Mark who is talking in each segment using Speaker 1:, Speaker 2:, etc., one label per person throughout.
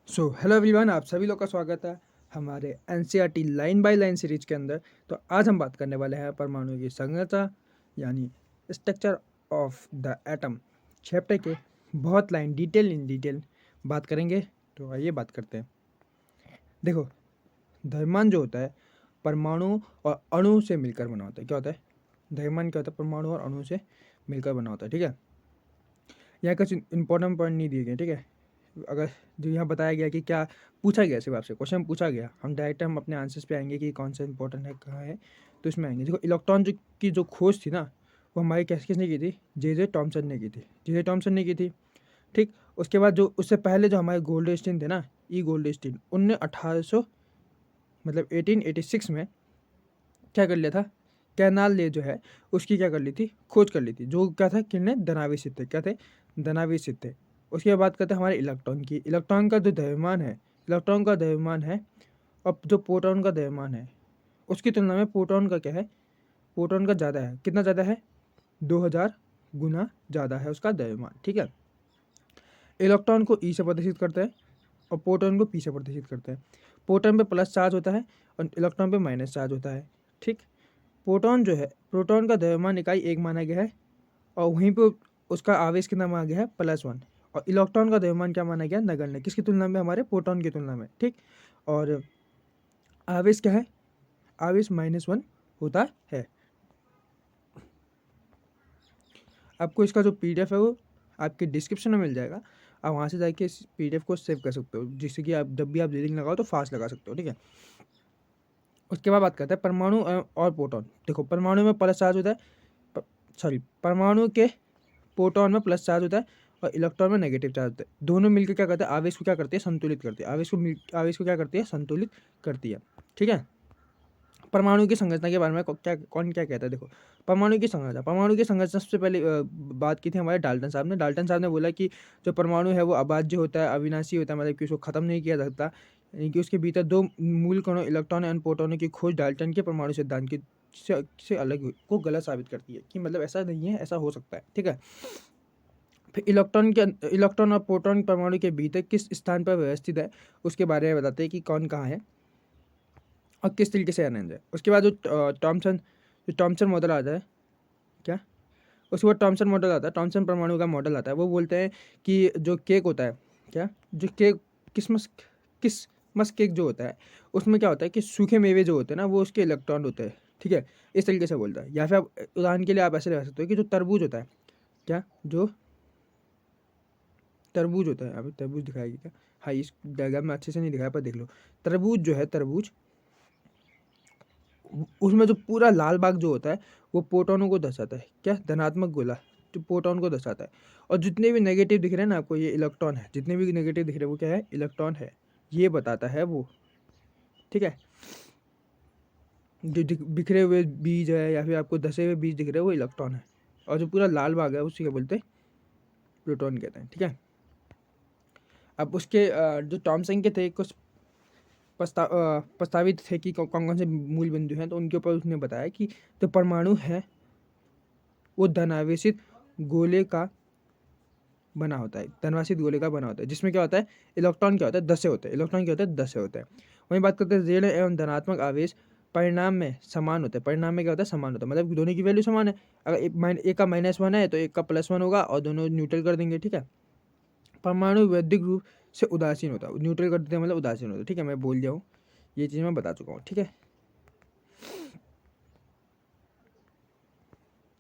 Speaker 1: Hello everyone, आप सभी लोग का स्वागत है हमारे NCERT line by line series के अंदर। तो आज हम बात करने वाले हैं परमाणु की संरचना यानी structure of the atom chapter के बहुत लाइन इन डिटेल बात करेंगे। तो आइए बात करते हैं। देखो, द्रव्यमान जो होता है परमाणु और अणु से मिलकर बना होता है। क्या होता है? द्रव्यमान क्या होता है? परमाणु और अणु से मिलकर बना होता है। ठीक है, यहाँ कुछ इंपॉर्टेंट पॉइंट नहीं दिए गए। ठीक है, अगर जो यहाँ बताया गया कि क्या पूछा गया, सिर्फ आपसे क्वेश्चन पूछा गया, हम डायरेक्ट हम अपने आंसर्स पे आएंगे कि कौन सा इंपॉर्टेंट है, कहाँ है, तो इसमें आएंगे। देखो, इलेक्ट्रॉन की जो खोज थी ना, वो हमारी किसने की थी? जे टॉमसन ने की थी। जे टॉमसन ने की थी। ठीक, उसके बाद जो उससे पहले जो हमारे गोल्डस्टीन थे ना, ई गोल्डस्टीन, उनने 1800 मतलब 1886 में क्या कर लिया था? कैनाल ले जो है उसकी क्या कर ली थी? खोज कर ली थी। जो क्या था? किरणें धनावेशित थे। क्या थे? धनावेशित थे। उसके बाद करते हैं हमारे इलेक्ट्रॉन की। इलेक्ट्रॉन का जो द्रव्यमान है, इलेक्ट्रॉन का द्रव्यमान है, और जो प्रोटॉन का द्रव्यमान है उसकी तुलना में प्रोटॉन का क्या है? प्रोटॉन का ज़्यादा है। कितना ज़्यादा है? 2000 गुना ज़्यादा है उसका द्रव्यमान। ठीक है, इलेक्ट्रॉन को ई से प्रदर्शित करते हैं और प्रोटॉन को पी से प्रदर्शित करते हैं। प्रोटॉन पे प्लस चार्ज होता है और इलेक्ट्रॉन पे माइनस चार्ज होता है। ठीक, प्रोटॉन जो है, प्रोटॉन का द्रव्यमान इकाई 1 माना गया है और वहीं पे उसका आवेश कितना माना गया है? +1। और इलेक्ट्रॉन का द्रव्यमान क्या माना गया? नगण्य। किसकी तुलना में? हमारे प्रोटॉन की तुलना में। ठीक, और आवेश क्या है? आवेश -1 होता है। आपको इसका जो PDF है वो आपके डिस्क्रिप्शन में मिल जाएगा। आप वहाँ से जाके इस PDF को सेव कर सकते हो, जिससे कि आप जब भी आप रीडिंग लगाओ तो फास्ट लगा सकते हो। ठीक है, उसके बाद बात करते हैं परमाणु और प्रोटॉन। देखो, परमाणु में प्लस चार्ज होता है, परमाणु के प्रोटॉन में प्लस चार्ज होता है और इलेक्ट्रॉन में नेगेटिव चार्ज होता है। दोनों मिलकर क्या करते हैं? आवेश को क्या करते हैं? संतुलित करते हैं। आवेश को क्या करती है? संतुलित करती है। ठीक है, परमाणु की संरचना के बारे में कौन क्या कहता है? देखो, परमाणु की संरचना सबसे पहले बात की थी हमारे डाल्टन साहब ने। डाल्टन साहब ने बोला कि जो परमाणु है वो अबाध्य होता है, अविनाशी होता है, मतलब कि उसको खत्म नहीं किया जा सकता, यानी कि उसके भीतर दो मूल कणों इलेक्ट्रॉन एंड प्रोटॉनों की खोज डाल्टन के परमाणु सिद्धांत की से अलग को गलत साबित करती है कि मतलब ऐसा नहीं है, ऐसा हो सकता है। ठीक है, फिर इलेक्ट्रॉन और प्रोटॉन परमाणु के भीतर किस स्थान पर व्यवस्थित है उसके बारे में बताते हैं कि कौन कहाँ है और किस तरीके से अनंत है। उसके बाद जो टॉमसन मॉडल आता है, क्या उसके बाद टॉमसन मॉडल आता है, टॉमसन परमाणु का मॉडल आता है। वो बोलते हैं कि जो केक होता है, क्या जो केक किसमस केक जो होता है उसमें क्या होता है कि सूखे मेवे जो होते हैं ना वो उसके इलेक्ट्रॉन होते हैं। ठीक है, इस तरीके से बोलता है। या फिर आप उदाहरण के लिए आप ऐसे लगा सकते हो कि जो तरबूज होता है, क्या जो तरबूज होता है, अभी तरबूज दिखाएगी क्या? हाँ, इस डायग्राम में अच्छे से नहीं दिखाया पर देख लो। तरबूज जो है, तरबूज, उसमें जो पूरा लाल बाग जो होता है वो प्रोटॉनों को दर्शाता है। क्या? धनात्मक गोला जो प्रोटॉन को दर्शाता है। और जितने भी नेगेटिव दिख रहे हैं ना आपको, ये इलेक्ट्रॉन है। जितने भी नेगेटिव दिख रहे हैं वो क्या है? इलेक्ट्रॉन है, ये बताता है वो। ठीक है, जो बिखरे हुए बीज है या फिर आपको धसे हुए बीज दिख रहे हैं वो इलेक्ट्रॉन है, और जो पूरा लाल बाग है उसी को बोलते हैं प्रोटॉन कहते हैं। ठीक है, अब उसके जो टॉमसन के थे कुछ प्रस्तावित थे कि कौन कौन से मूल बिंदु हैं, तो उनके ऊपर उसने बताया कि जो परमाणु है वो धनावेशित गोले का बना होता है। धनावेशित गोले का बना होता है, जिसमें क्या होता है? इलेक्ट्रॉन क्या होता है? 10 से होते हैं। इलेक्ट्रॉन क्या होता है? 10 से होता है। वहीं बात करते हैं ऋण एवं धनात्मक आवेश परिणाम में समान होते हैं। परिणाम में क्या होता है? समान होता है, मतलब दोनों की वैल्यू समान है। अगर एक का -1 है तो एक का +1 होगा और दोनों न्यूट्रल कर देंगे। ठीक है, परमाणु वैद्युत रूप से उदासीन होता है। न्यूट्रल कर देते हैं मतलब उदासीन होता है। ठीक है, मैं बोल जाऊँ, ये चीज़ मैं बता चुका हूँ। ठीक है,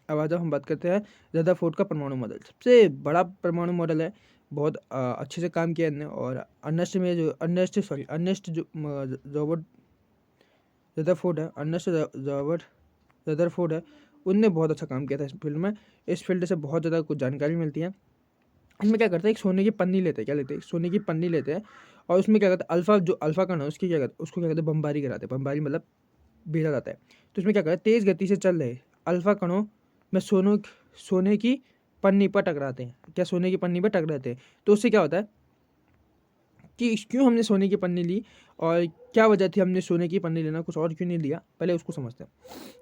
Speaker 1: अब आ जाओ हम बात करते हैं रदरफोर्ड का परमाणु मॉडल। सबसे बड़ा परमाणु मॉडल है, बहुत अच्छे से काम किया इनने। और अर्नेस्ट जो रॉबर्ट रदरफोर्ड है, अर्नेस्ट रॉबर्ट रदरफोर्ड है, उनने बहुत अच्छा काम किया था इस फील्ड में। इस फील्ड से बहुत ज़्यादा कुछ जानकारी मिलती है। इसमें क्या करते हैं? एक सोने की पन्नी लेते हैं। क्या लेते हैं? सोने की पन्नी लेते हैं और उसमें क्या करते हैं? अल्फा कण है उसकी क्या करते हैं? उसको क्या कहते हैं? बमबारी कराते हैं। बमबारी मतलब भेजा जाता है। तो इसमें क्या करते हैं? तेज़ गति से चल रहे अल्फा कणों में सोने की पन्नी पर टकराते हैं। क्या? सोने की पन्नी पर टकराते हैं। तो उससे क्या होता है कि क्यों हमने सोने की पन्नी ली और क्या वजह थी हमने सोने की पन्नी लेना, कुछ और क्यों नहीं लिया, पहले उसको समझते हैं।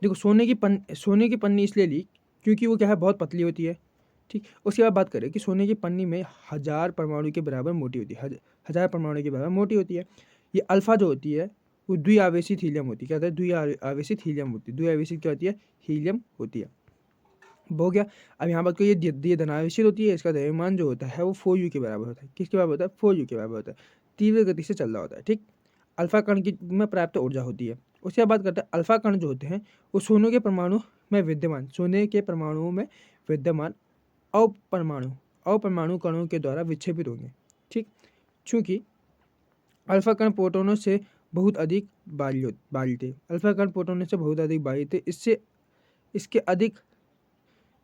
Speaker 1: देखो, सोने की पन्नी इसलिए ली क्योंकि वो क्या है? बहुत पतली होती है। ठीक, उसके बाद बात करें कि सोने की पन्नी में 1000 परमाणु के बराबर मोटी होती है, 1000 परमाणु के बराबर मोटी होती है। ये अल्फा जो होती है वो द्विआवेशित हीलियम होती है। क्या होता है? द्विआवेशित हीलियम होती है। द्विआवेशित क्या होती है? हीलियम होती है। हो गया। अब यहाँ बात करिए ये धनावेशित होती है, इसका द्रव्यमान जो होता है वो 4u के बराबर होता है। किसके बराबर होता है? 4u के बराबर होता है। तीव्र गति से चल रहा होता है। ठीक, अल्फा कण की में पर्याप्त ऊर्जा होती है। उसके बाद बात करते हैं अल्फा कण जो होते हैं वो सोने के परमाणु में विद्यमान अपरमाणु कणों के द्वारा विक्षेपित होंगे। ठीक, चूंकि अल्फा कण प्रोटॉनों से बहुत अधिक भारी थे। अल्फा कण प्रोटॉनों से बहुत अधिक भारी थे, इससे इसके अधिक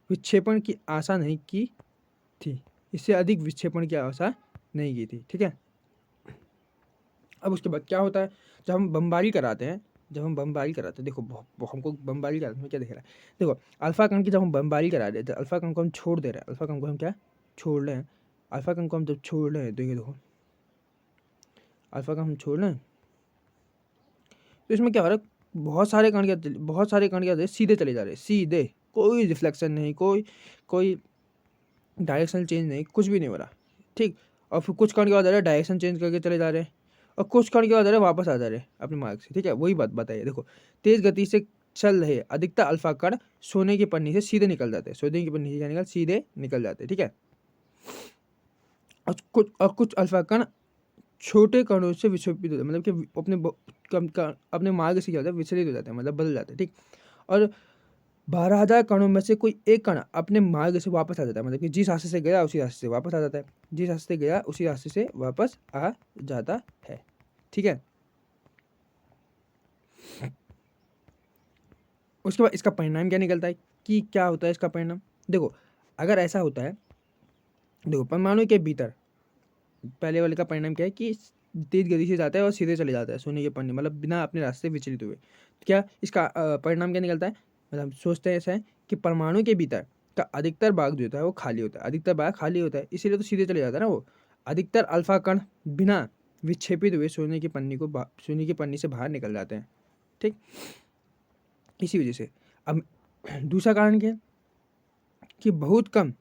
Speaker 1: विक्षेपण की आशा नहीं की थी। इससे अधिक विक्षेपण की आशा नहीं की थी। ठीक है, अब उसके बाद क्या होता है? जब हम बमबारी कराते हैं देखो हमको बमबारी कराते हैं, क्या दिख रहा है? देखो अल्फा कण की जब हम बमबारी करा रहे हैं, अल्फा कण को हम छोड़ दे रहे हैं, अल्फा कण को हम क्या छोड़ रहे हैं? अल्फा कण को हम जब छोड़ रहे हैं, देखो अल्फा कण हम छोड़ रहे हैं तो इसमें क्या हो रहा है? बहुत सारे कण क्या होते हैं? सीधे चले जा रहे हैं, सीधे, कोई रिफ्लेक्शन नहीं, कोई डायरेक्शन चेंज नहीं, कुछ भी नहीं हो रहा। ठीक, और फिर कुछ कण क्या हो जा रहा है? डायरेक्शन चेंज करके चले जा रहे हैं, और कुछ कण क्या हो जा रहे हैं? वापस आ जा रहे हैं अपने मार्ग से। ठीक है, वही बात बताइए। देखो तेज गति से चल रहे अधिकतर अल्फा कण सोने की पन्नी से सीधे निकल जाते हैं, सोने की पन्नी से सीधे निकल जाते हैं। ठीक है, और कुछ अल्फा कण छोटे कणों से विक्षेपित होते हैं, मतलब कि अपने मार्ग से क्या होता है? विचलित हो जाते हैं, मतलब बदल जाते हैं। ठीक, और 12,000 कणों में से कोई एक कण अपने मार्ग से वापस आ जाता है, मतलब कि जिस रास्ते से गया उसी रास्ते से वापस आ जाता है, जिस रास्ते से गया उसी रास्ते से वापस आ जाता है। ठीक है, उसके बाद इसका परिणाम क्या निकलता है कि क्या होता है इसका परिणाम? देखो अगर ऐसा होता है, देखो परमाणु के भीतर पहले वाले का परिणाम क्या है कि तेज गति से जाता है और सीधे चले जाता है सोने के पन्ने, मतलब बिना अपने रास्ते विचलित हुए। तो क्या इसका परिणाम क्या निकलता है? मतलब सोचते हैं ऐसा है कि परमाणु के भीतर का अधिकतर भाग जो होता है वो खाली होता है, अधिकतर भाग खाली होता है, इसीलिए तो सीधे चले जाता है ना वो। अधिकतर अल्फा कण बिना विक्षेपित हुए सोने की पन्नी से बाहर निकल जाते हैं। ठीक, इसी वजह से। अब दूसरा कारण क्या है कि बहुत कम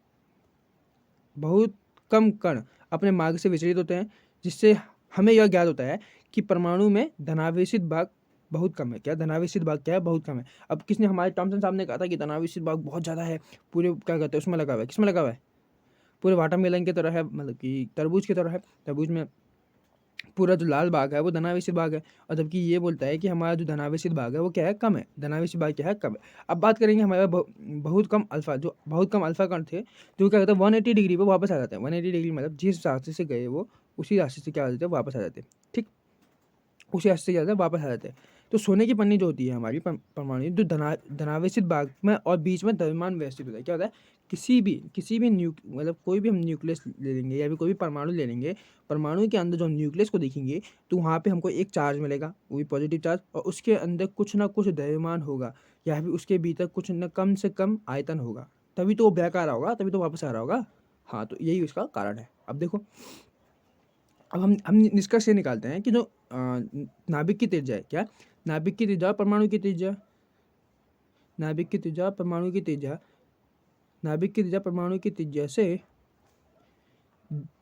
Speaker 1: कण अपने मार्ग से विचलित होते हैं, जिससे हमें यह ज्ञात होता है कि परमाणु में धनावेशित भाग बहुत कम है। क्या धनावेशित भाग क्या है? बहुत कम है। अब किसने? हमारे टॉमसन साहब ने कहा था कि धनावेशित भाग बहुत ज़्यादा है, पूरे क्या कहते हैं उसमें लगा हुआ है, किसमें लगा हुआ है? पूरे वाटरमेलन की तरह है, मतलब कि तरबूज की तरह है। तरबूज में पूरा जो लाल भाग है वो धनावेशित भाग है, और जबकि ये बोलता है कि हमारा जो धनावेशित भाग है वो क्या है? कम है। धनावेशित भाग क्या है? कम है। अब बात करेंगे हमारे बहुत कम अल्फा कण थे जो क्या कहते हैं 180 डिग्री पे वापस आ जाते हैं। 180 डिग्री मतलब जिस रास्ते से गए वो उसी रास्ते से क्या आ जाते हैं? वापस आ जाते हैं। ठीक, उसी रास्ते से क्या होता है? वापस आ जाते हैं। तो सोने की पन्नी जो होती है हमारी परमाणु जो धनावेशित भाग में और बीच में द्रव्यमान व्यवस्थित होता है। क्या होता है? किसी भी मतलब कोई भी हम न्यूक्लियस ले लेंगे या फिर कोई भी परमाणु ले लेंगे, परमाणु के अंदर जो हम न्यूक्लियस को देखेंगे तो वहाँ पे हमको एक चार्ज मिलेगा, वो भी पॉजिटिव चार्ज, और उसके अंदर कुछ ना कुछ द्रव्यमान होगा या फिर उसके भीतर कुछ न कम से कम आयतन होगा, तभी तो वो बैक आ रहा होगा, तभी तो वापस आ रहा होगा। हाँ, तो यही उसका कारण है। अब देखो, अब हम निष्कर्ष ये निकालते हैं कि जो नाभिक की त्रिज्या है, क्या? नाभिक की त्रिज्या और परमाणु की त्रिज्या, नाभिक की त्रिज्या और परमाणु की त्रिज्या, नाभिक की त्रिज्या परमाणु की त्रिज्या से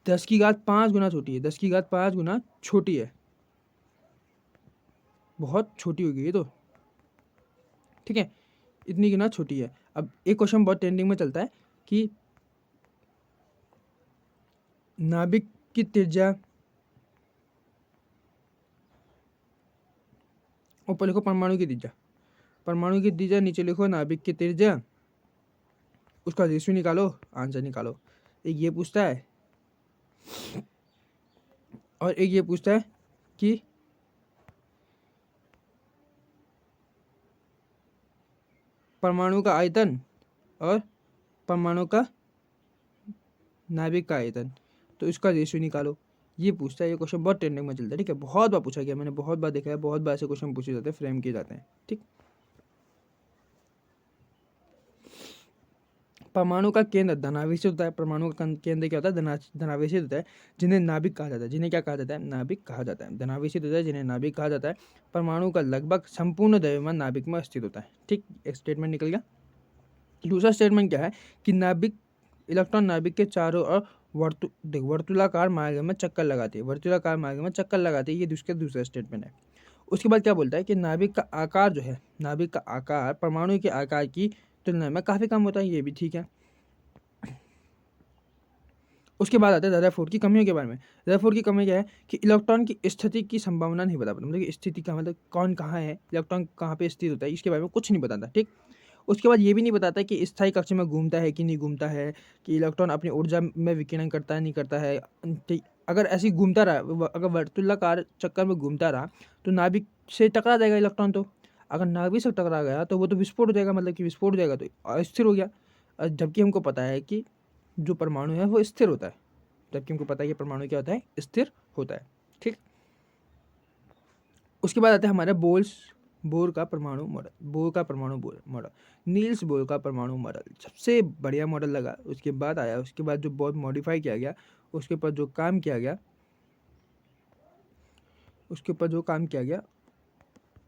Speaker 1: 10⁵ गुना छोटी है। 10⁵ गुना छोटी है, बहुत छोटी होगी ये तो। ठीक है, इतनी गुना छोटी है। अब एक क्वेश्चन बहुत ट्रेंडिंग में चलता है कि नाभिक की त्रिज्या, ऊपर लिखो परमाणु की त्रिज्या, परमाणु की त्रिज्या, नीचे लिखो नाभिक की त्रिज्या, उसका रेशियो निकालो, आंसर निकालो। एक ये पूछता है और एक ये पूछता है कि परमाणु का आयतन और परमाणु का नाभिक का आयतन, तो इसका रेशियो निकालो। ये पूछता है, ये क्वेश्चन बहुत ट्रेंडिंग में चलता है। ठीक है, बहुत बार पूछा गया, मैंने बहुत बार देखा है, बहुत बार ऐसे क्वेश्चन पूछे जाते हैं, फ्रेम किए जाते हैं। ठीक, परमाणु का केंद्र धनावेशित होता है। परमाणु का केंद्र क्या होता है? धनावेशित होता है, जिन्हें नाभिक कहा जाता है। जिन्हें क्या कहा जाता है? नाभिक कहा जाता है। धनावेशित होता है जिन्हें नाभिक कहा जाता है। परमाणु का लगभग संपूर्ण द्रव्यमान नाभिक में स्थित होता है। ठीक, एक स्टेटमेंट निकल गया। दूसरा स्टेटमेंट क्या है कि नाभिक इलेक्ट्रॉन नाभिक के चारों ओर वर्तुलाकार मार्ग में चक्कर लगाती है, वर्तुलाकार मार्ग में चक्कर लगाती है। ये दूसरा स्टेटमेंट है। उसके बाद क्या बोलता है कि नाभिक का आकार जो है, नाभिक का आकार परमाणु के आकार की तुलना में काफ़ी कम होता है। ये भी ठीक है। उसके बाद आता है रदरफोर्ड की कमियों के बारे में। रदरफोर्ड की कमी क्या है कि इलेक्ट्रॉन की स्थिति की संभावना नहीं बता पाता, मतलब कि स्थिति का मतलब कौन कहाँ है, इलेक्ट्रॉन कहाँ पे स्थित होता है, इसके बारे में कुछ नहीं बताता। ठीक। उसके बाद ये भी नहीं बताता कि स्थायी कक्ष में घूमता है कि नहीं घूमता है, कि इलेक्ट्रॉन अपनी ऊर्जा में विकिरण करता है नहीं करता है। ठीक। अगर ऐसे घूमता रहा, अगर वर्तुलाकार चक्कर में घूमता रहा तो नाभिक से टकरा जाएगा इलेक्ट्रॉन। तो अगर नाभिक से टकरा गया तो वो तो विस्फोट हो जाएगा, मतलब कि विस्फोट हो जाएगा तो अस्थिर हो गया। जबकि हमको पता है कि जो परमाणु है वो स्थिर होता है, जबकि हमको पता है कि परमाणु क्या होता है, स्थिर होता है। ठीक। उसके बाद आता है हमारा बोर का परमाणु मॉडल। नील्स बोर का परमाणु मॉडल सबसे बढ़िया मॉडल लगा। उसके बाद आया, उसके बाद जो बहुत मॉडिफाई किया गया, उसके ऊपर जो काम किया गया,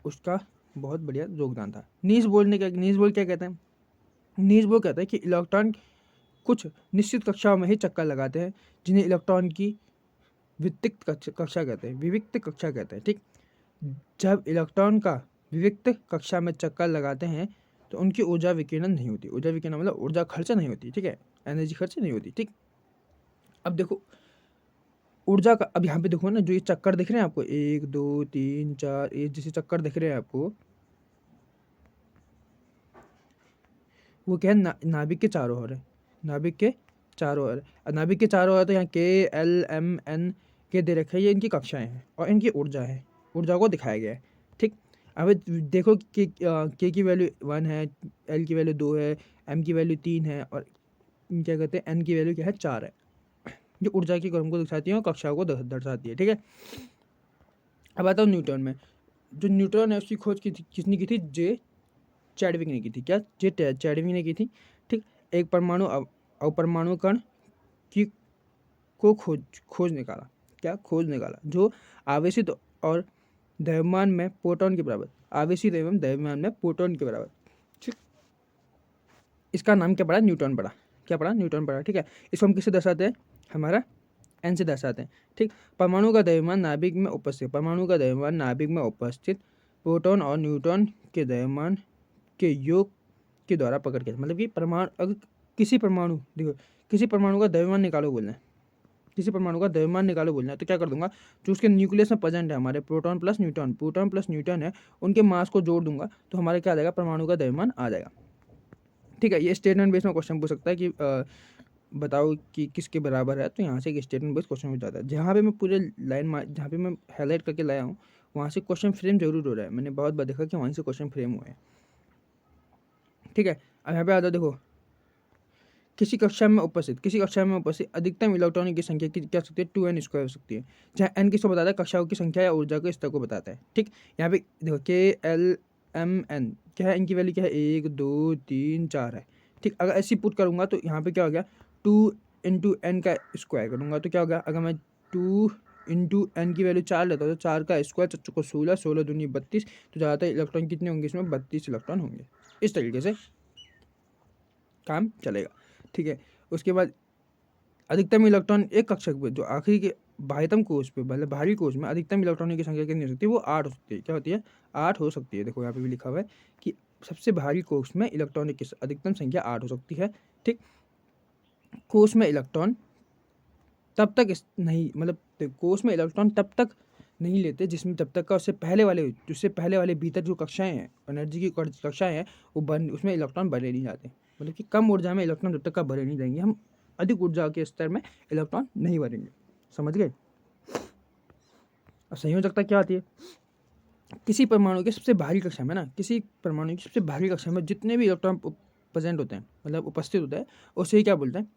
Speaker 1: उसका बहुत बढ़िया योगदान था। नील्स बोर क्या कहते हैं? नील्स बोर कहता है कि इलेक्ट्रॉन कुछ निश्चित कक्षाओं में ही चक्कर लगाते हैं, जिन्हें इलेक्ट्रॉन की विविक्त कक्षा कहते हैं। ठीक। जब इलेक्ट्रॉन का विविक्त कक्षा में चक्कर लगाते हैं तो उनकी ऊर्जा विकिरण नहीं होती। ऊर्जा विकिरण मतलब ऊर्जा खर्च नहीं होती। ठीक है, एनर्जी खर्च नहीं होती। ठीक। अब देखो ऊर्जा का, अब यहाँ पे देखो ना, जो ये चक्कर दिख रहे हैं आपको, 1 2 3 4, ये जैसे चक्कर दिख रहे हैं आपको, वो क्या है, नाभिक के चारों ओर है। नाभिक के चारों ओर तो यहाँ KLMN के दे रखे हैं, ये इनकी कक्षाएं हैं और इनकी ऊर्जा को दिखाया गया है। ठीक। अब देखो के की वैल्यू 1 है, L की वैल्यू 2 है, M की वैल्यू 3 है और क्या कहते हैं N की वैल्यू क्या है, 4 है। जो ऊर्जा की क्रम को दर्शाती है और कक्षाओं को दर्शाती है। ठीक है। अब आता हूँ न्यूटन में। जो न्यूटन है उसकी खोज किसने की थी? चैडविक ने की थी। क्या? चैडविक ने की थी। ठीक। एक परमाणु अपरमाणु कण की को खोज निकाला जो आवेशित और द्रव्यमान में प्रोटॉन के बराबर, आवेशित एवं द्रव्यमान में प्रोटॉन के बराबर। ठीक। इसका नाम क्या पड़ा? न्यूटन पड़ा। ठीक है। इसको हम किससे दर्शाते हैं? हमारा एन से दर्शाते हैं। ठीक। परमाणु का द्रव्यमान नाभिक में उपस्थित प्रोटॉन और न्यूट्रॉन के द्रव्यमान के योग के द्वारा पकड़ के, मतलब कि अगर किसी परमाणु का द्रव्यमान निकालो बोलना है, तो क्या कर दूंगा, जो उसके न्यूक्लियस में प्रेजेंट है हमारे प्रोटॉन प्लस न्यूट्रॉन है, उनके मास को जोड़ दूंगा तो हमारे क्या आ जाएगा, परमाणु का द्रव्यमान आ जाएगा। ठीक है। ये स्टेटमेंट बेस्ड में क्वेश्चन पूछ सकता है कि बताओ कि किसके बराबर है, तो यहाँ से एक स्टेटमेंट बेस्ड क्वेश्चन हो जाता है। जहाँ पे मैं पूरे जहाँ पे मैं हाईलाइट करके लाया हूँ वहाँ से क्वेश्चन फ्रेम जरूर हो रहा है। मैंने बहुत बार देखा कि वहीं से क्वेश्चन फ्रेम हुए हैं। ठीक है। अब यहाँ पे आ जाओ, देखो किसी कक्षा में उपस्थित अधिकतम इलेक्ट्रॉनों की संख्या की क्या सकती है, 2n² हो सकती है, जहाँ n किसको बताता है, कक्षाओं की संख्या या ऊर्जा के स्तर को बताता है। ठीक। यहाँ पे देखो KLMN क्या है, इनकी वैल्यू क्या है, 1 2 3 4 है। ठीक। अगर ऐसी पुट करूँगा तो यहाँ पे क्या हो गया, 2 × n का स्क्वायर करूँगा तो क्या होगा, अगर मैं 2 × n की वैल्यू 4 लेता हूँ तो 4 का स्क्वायर 4 को 16, 16 दूनी 32, तो ज़्यादातर इलेक्ट्रॉन कितने होंगे इसमें, 32 इलेक्ट्रॉन होंगे। इस तरीके से काम चलेगा। ठीक है। उसके बाद अधिकतम इलेक्ट्रॉन एक कक्षक में, जो आखिरी के बाह्यतम कोश पे, मतलब बाहरी कोश में अधिकतम इलेक्ट्रॉनों की संख्या कितनी हो सकती है, वो 8 हो सकती है। क्या होती है, 8 हो सकती है। देखो यहाँ पे भी लिखा हुआ है कि सबसे बाहरी कोश में इलेक्ट्रॉनों की अधिकतम संख्या 8 हो सकती है। ठीक। कोश में इलेक्ट्रॉन तब तक नहीं, मतलब कोश में इलेक्ट्रॉन तब तक नहीं लेते जिसमें जब तक का उससे पहले वाले भीतर जो कक्षाएं हैं, एनर्जी की कक्षाएं हैं, वो उसमें इलेक्ट्रॉन भरे नहीं जाते। मतलब कि कम ऊर्जा में इलेक्ट्रॉन जब तक का भरे नहीं जाएंगे, हम अधिक ऊर्जा के स्तर में इलेक्ट्रॉन नहीं भरेंगे। समझ गए? अब संयोजकता क्या आती है, किसी परमाणु की सबसे बाहरी कक्षा में जितने भी इलेक्ट्रॉन प्रेजेंट होते हैं, मतलब उपस्थित होते हैं, उसे ही क्या बोलते हैं,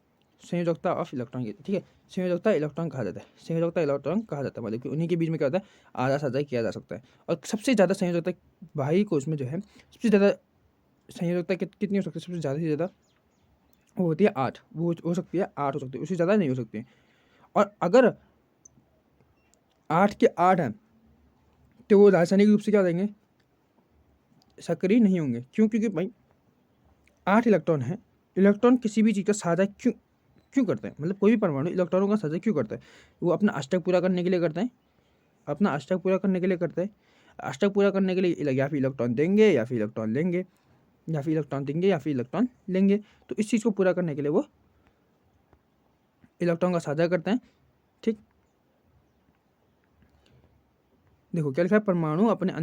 Speaker 1: संयोजकता ऑफ इलेक्ट्रॉन की। ठीक है। संयोजकता इलेक्ट्रॉन कहा जाता है, मतलब कि उन्हीं के बीच में क्या होता है, आधा साझा किया जा सकता है। और सबसे ज़्यादा संयोजकता बाहरी कोश में जो है, सबसे ज़्यादा संयोजकता कितनी हो सकती है, सबसे ज़्यादा से ज़्यादा वो होती है 8, वो हो सकती है 8 हो सकती है, उससे ज़्यादा नहीं हो सकती। और अगर 8 के 8 हैं तो वो रासायनिक रूप से क्या हो जाएंगे, सक्रिय नहीं होंगे। क्यों? क्योंकि भाई 8 इलेक्ट्रॉन है, इलेक्ट्रॉन किसी भी चीज़ का साझा क्यों क्यों करते हैं, मतलब कोई भी परमाणु इलेक्ट्रॉनों का साझा क्यों करता है? वो अपना अष्टक पूरा करने के लिए करते हैं, अपना अष्टक पूरा करने के लिए करते हैं। अष्टक पूरा करने के लिए या फिर इलेक्ट्रॉन देंगे या फिर इलेक्ट्रॉन लेंगे, या फिर इलेक्ट्रॉन देंगे या फिर इलेक्ट्रॉन लेंगे। तो इस चीज़ को पूरा करने के लिए वो इलेक्ट्रॉन का साझा करते हैं। ठीक, देखो क्या लिखा है, परमाणु अपने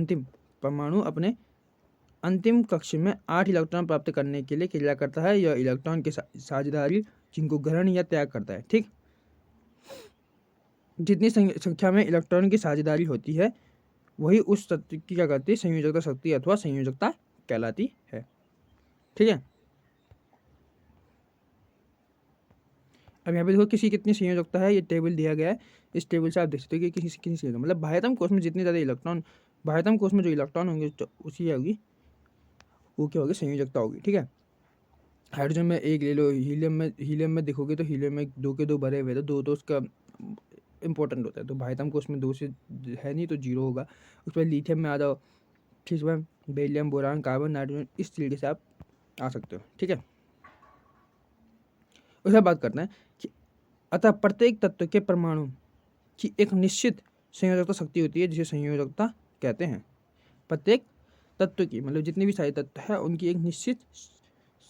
Speaker 1: अंतिम कक्ष में 8 इलेक्ट्रॉन प्राप्त करने के लिए क्रिया करता है। यह इलेक्ट्रॉन के साझेदारी जिनको ग्रहण या त्याग करता है। ठीक, जितनी संख्या में इलेक्ट्रॉन की साझेदारी होती है वही उस तत्व की क्या करती है, संयोजकता शक्ति अथवा संयोजकता कहलाती है। ठीक है, अब यहाँ पे देखो किसी कितनी संयोजकता है, ये टेबल दिया गया है। इस टेबल से आप देख सकते हो कि किसी किसी संयोजक मतलब बाह्यतम कोश में जितने ज़्यादा इलेक्ट्रॉन, बाह्यतम कोश में जो इलेक्ट्रॉन होंगे उसी होगी वो क्या होगी, संयोजकता होगी। ठीक है, हाइड्रोजन में एक ले लो, हीलियम में देखोगे तो हीलियम में 2 के 2 भरे हुए, तो 2 तो उसका इंपॉर्टेंट होता है। तो बाह्यतम कोश में 2 से है नहीं तो 0 होगा। उस पर लिथियम में आ जाओ, ठीक है, बेरिलियम, बोरान, कार्बन, नाइट्रोजन, इस तरीके से आप आ सकते हो। ठीक है, उसके बाद बात करते हैं कि अतः प्रत्येक तत्व के परमाणु की एक निश्चित संयोजकता शक्ति होती है जिसे संयोजकता कहते हैं। प्रत्येक तत्व की मतलब जितने भी सारे तत्व है उनकी एक निश्चित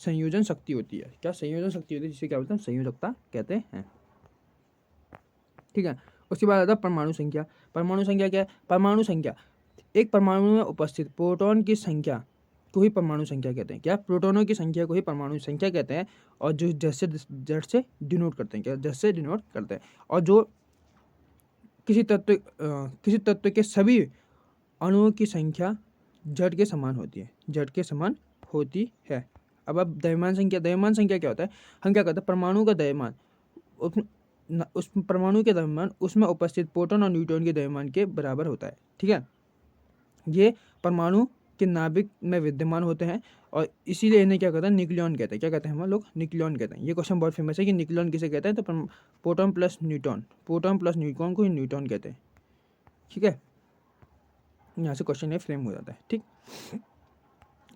Speaker 1: संयोजन शक्ति होती है। क्या संयोजन शक्ति होती है, जिसे क्या बोलते हैं, संयोजकता कहते हैं। ठीक है, उसके बाद आता है परमाणु संख्या। परमाणु संख्या क्या है, परमाणु संख्या एक परमाणु में उपस्थित प्रोटॉन की संख्या को ही परमाणु संख्या कहते हैं। क्या, प्रोटॉनों की संख्या को ही परमाणु संख्या कहते हैं। और जो जेड से डिनोट करते हैं, क्या जेड से डिनोट करते हैं। और जो किसी तत्व के सभी अणुओं की संख्या जेड के समान होती है, जेड के समान होती है। अब द्रव्यमान संख्या क्या होता है, हम क्या करते हैं, परमाणु का द्रव्यमान उस परमाणु के द्रव्यमान उसमें उपस्थित प्रोटॉन और न्यूट्रॉन के द्रव्यमान के बराबर होता है। ठीक है, ये परमाणु के नाभिक में विद्यमान होते हैं और इसीलिए इन्हें क्या कहते हैं, न्यूक्लियॉन कहते हैं। क्या कहते हैं हम लोग, न्यूक्लियॉन कहते हैं। ये क्वेश्चन बहुत फेमस है कि न्यूक्लियॉन किसे कहते हैं, तो प्रोटॉन प्लस न्यूट्रॉन को ही न्यूट्रॉन कहते हैं। ठीक है, यहाँ से क्वेश्चन ये फ्रेम हो जाता है। ठीक,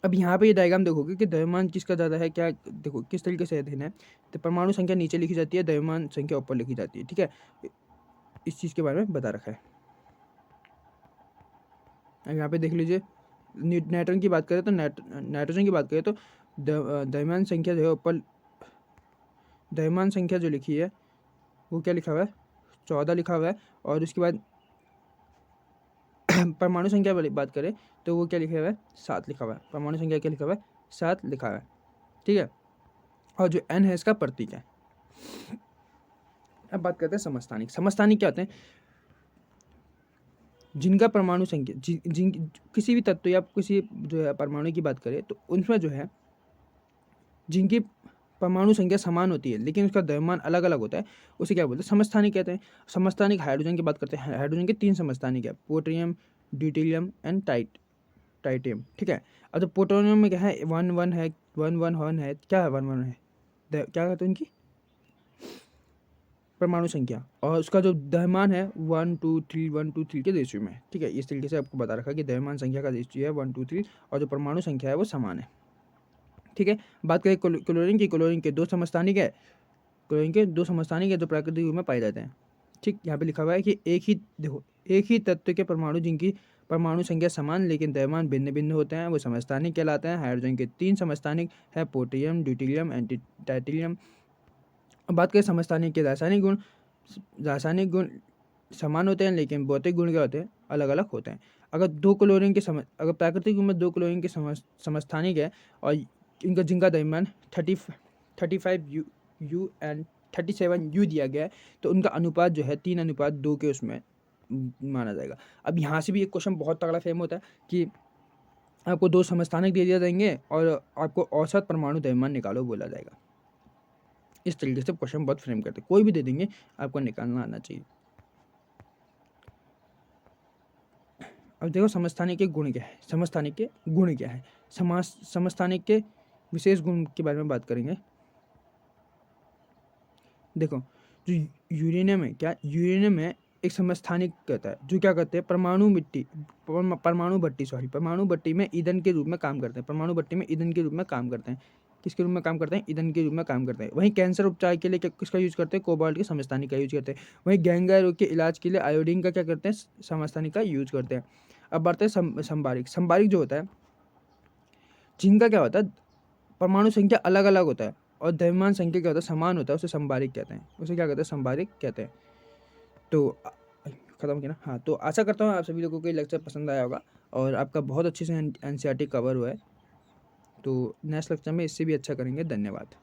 Speaker 1: अब यहाँ पे ये डायग्राम देखोगे कि द्रव्यमान किसका ज़्यादा है, क्या देखो किस तरीके से अध्ययन है। तो परमाणु संख्या नीचे लिखी जाती है, द्रव्यमान संख्या ऊपर लिखी जाती है। ठीक है, इस चीज़ के बारे में बता रखा है। अब यहाँ पे देख लीजिए, नाइट्रोजन की बात करें तो नाइट्रोजन की बात करें तो द्रव्यमान संख्या जो है ऊपर, द्रव्यमान संख्या जो लिखी है वो क्या लिखा हुआ है, 14 लिखा हुआ है। और उसके बाद परमाणु संख्या वाली बात करें तो वो क्या लिखा हुआ है, 7 लिखा हुआ है। परमाणु संख्या क्या लिखा हुआ है, 7 लिखा हुआ है। ठीक है, और जो एन है इसका प्रतीक है। अब बात करते हैं समस्थानिक। समस्थानिक क्या होते हैं, जिनका परमाणु संख्या जिन किसी भी तत्व या किसी जो है परमाणु की बात करें तो उनमें जो है जिनकी परमाणु संख्या समान होती है लेकिन उसका द्रव्यमान अलग अलग होता है, उसे क्या बोलते हैं, समस्थानिक कहते हैं। समस्थानिक हाइड्रोजन की बात करते हैं, हाइड्रोजन के 3 समस्थानिक है, पोटेरियम, ड्यूटेरियम एंड टाइटेनियम। ठीक है, अब तो प्लूटोनियम में क्या है, 1 1 है, 1 1 1 है, क्या है 1 1 है, क्या कहते हैं उनकी परमाणु संख्या, और उसका जो द्रव्यमान है 1 2 3 1 2 3 के रेशियो में। ठीक है, इस तरीके से आपको बता रखा है कि द्रव्यमान संख्या का रेशियो है 1 2 3 और जो परमाणु संख्या है वो समान है। ठीक है, बात करें क्लोरीन की, क्लोरीन के 2 समस्थानिक है, क्लोरीन के 2 समस्थानिक है जो प्राकृतिक रूप में पाए जाते हैं। ठीक, यहाँ पे लिखा हुआ है कि एक ही तत्व के परमाणु जिनकी परमाणु संख्या समान लेकिन द्रव्यमान भिन्न भिन्न होते हैं वो समस्थानिक कहलाते हैं। हाइड्रोजन के 3 समस्थानिक है, पोटेरियम, ड्यूटेरियम एंड टाइटेनियम। अब बात करें समस्थानिक के रासायनिक गुण समान होते हैं लेकिन भौतिक गुण क्या होते हैं, अलग अलग होते हैं। अगर अगर प्राकृतिक रूप में 2 क्लोरीन के समस्थानिक है और इनका जिनका द्रव्यमान 35 यू एंड 37 यू दिया गया है तो उनका अनुपात जो है 3:2 के उसमें माना जाएगा। अब यहाँ से भी एक क्वेश्चन बहुत तगड़ा फेम होता है कि आपको 2 समस्थानिक दे दिया जाएंगे और आपको औसत परमाणु द्रव्यमान निकालो बोला जाएगा। इस तरीके से क्वेश्चन बहुत फ्रेम करते हैं, कोई भी दे देंगे आपको निकालना आना चाहिए। अब देखो समस्थानिक के गुण क्या है, समस्थानिक के गुण क्या है, समस्थानिक के विशेष गुण के बारे में बात करेंगे। देखो जो यूरेनियम है, क्या यूरेनियम में एक समस्थानिक कहता है जो क्या करते हैं, परमाणु भट्टी में ईंधन के रूप में काम करते हैं, परमाणु भट्टी में ईंधन के रूप में काम करते हैं। किसके रूप में काम करते हैं, ईंधन के रूप में काम करते हैं। वहीं कैंसर उपचार के लिए किसका यूज करते हैं, कोबाल्ट के समस्थानिक का यूज करते हैं। वहीं गैंग्रीन रोग के इलाज के लिए आयोडीन का क्या करते हैं, समस्थानिक का यूज करते हैं। अब बढ़ते हैं संबारिक। संबारिक जो होता है, जिनका क्या होता है, परमाणु संख्या अलग अलग होता है और द्रव्यमान संख्या क्या होता है, समान होता है, उसे संबारिक कहते हैं। उसे क्या कहते हैं, संबारिक कहते हैं। तो खत्म किया ना। हाँ, तो आशा करता हूँ आप सभी लोगों को ये लेक्चर पसंद आया होगा और आपका बहुत अच्छे से एनसीईआरटी कवर हुआ है। तो नेक्स्ट लेक्चर में इससे भी अच्छा करेंगे। धन्यवाद।